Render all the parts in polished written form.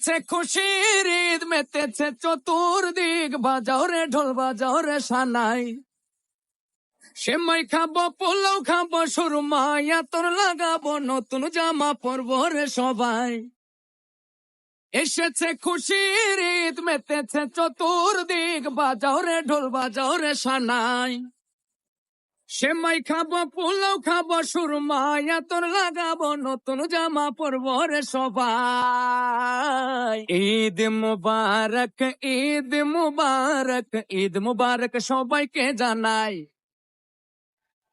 সে খুশির ঈদ মেতেছে চতুর্দিক, বাজাও রে ঢোল বাজাও রে সানাই। সেমাই খাবো পোলাও খাবো সুরমা আতর লাগাবো, নতুন জামা পরবো রে সবাই। এসেছে খুশির ঈদ মেতেছে চতুর্দিক, বাজাও রে ঢোল বাজাও রে সানাই। সেমাই খাবো পোলাও খাবো সুরমা আতর লাগাবো, নতুন জামা পরবো রে সবাই। ঈদ মুবারক ঈদ মুবারক ঈদ মুবারক সবাইকে জানাই।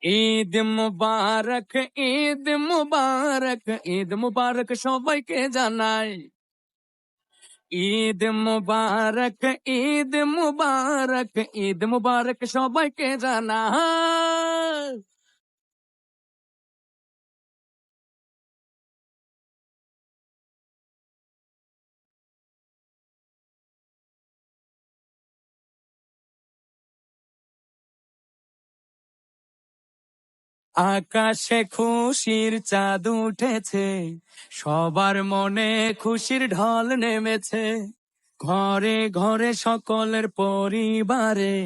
ঈদ মুবারক ঈদ মুবারক ঈদ মুবারক সবাইকে জানাই। ঈদ মুবারক ঈদ মুবারক ঈদ মুবারক সবাইকে জানাই। আকাশে খুশির চাঁদ উঠেছে, সবার মনে খুশির ঢল নেমেছে। ঘরে ঘরে সকলের পরিবারে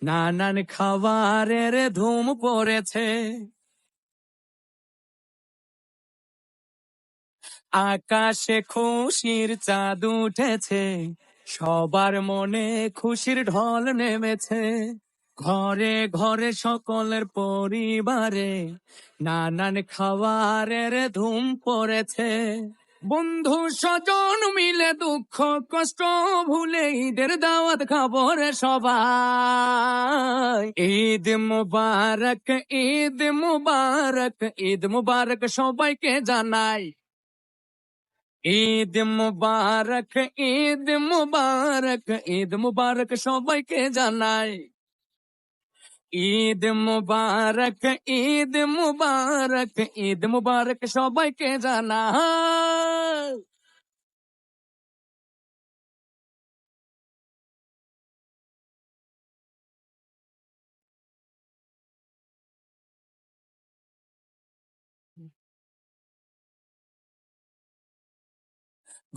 নানান খাবারের ধুম পড়েছে। আকাশে খুশির চাঁদ উঠেছে, সবার মনে খুশির ঢল নেমেছে। ঘরে ঘরে সকলের পরিবারে নানান খাবারের ধুম পড়েছে। বন্ধু স্বজন মিলে দুঃখ কষ্ট ভুলে ঈদের দাওয়াত খাবো রে সবাই। ঈদ মুবারক ঈদ মুবারক ঈদ মুবারক সবাইকে জানাই। ঈদ মুবারক ঈদ মুবারক ঈদ মুবারক সবাইকে জানাই। ঈদ মুবারক ঈদ মুবারক ঈদ মুবারক সবাইকে জানাই।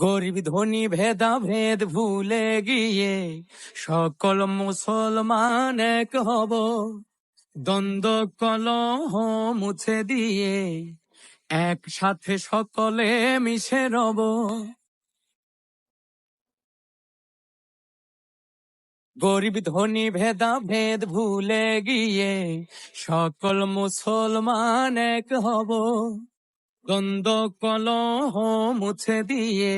গরিব ধনী ভেদাভেদ ভুলে গিয়ে সকল মুসলমান এক হব। দ্বন্দ্ব কলহ মুছে দিয়ে একসাথে সকলে মিশে রব। গরিব ধনী ভেদাভেদ ভুলে গিয়ে সকল মুসলমান এক হব। দ্বন্দ্ব কলহ মুছে দিয়ে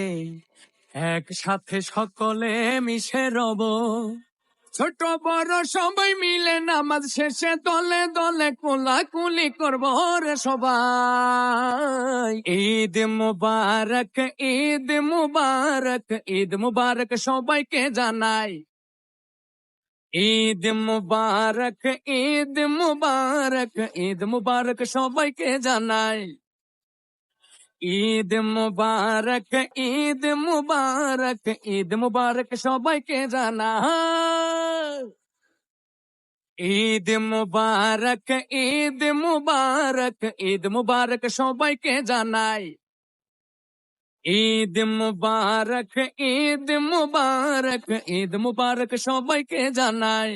একসাথে সকলে মিশে রব। ছোট বড় সবাই মিলে নামাজ শেষে দলে দলে কোলাকুলি করবো রে সবাই। ঈদ মুবারক ঈদ মুবারক ঈদ মুবারক সবাইকে জানাই। ঈদ মুবারক ঈদ মুবারক ঈদ মুবারক সবাইকে জানাই। ঈদ মুবারক ঈদ মুবারক ঈদ মুবারক সবাইকে জানাই। ঈদ মুবারক ঈদ মুবারক ঈদ মুবারক সবাইকে জানাই। ঈদ মুবারক ঈদ মুবারক ঈদ মুবারক সবাইকে জানাই।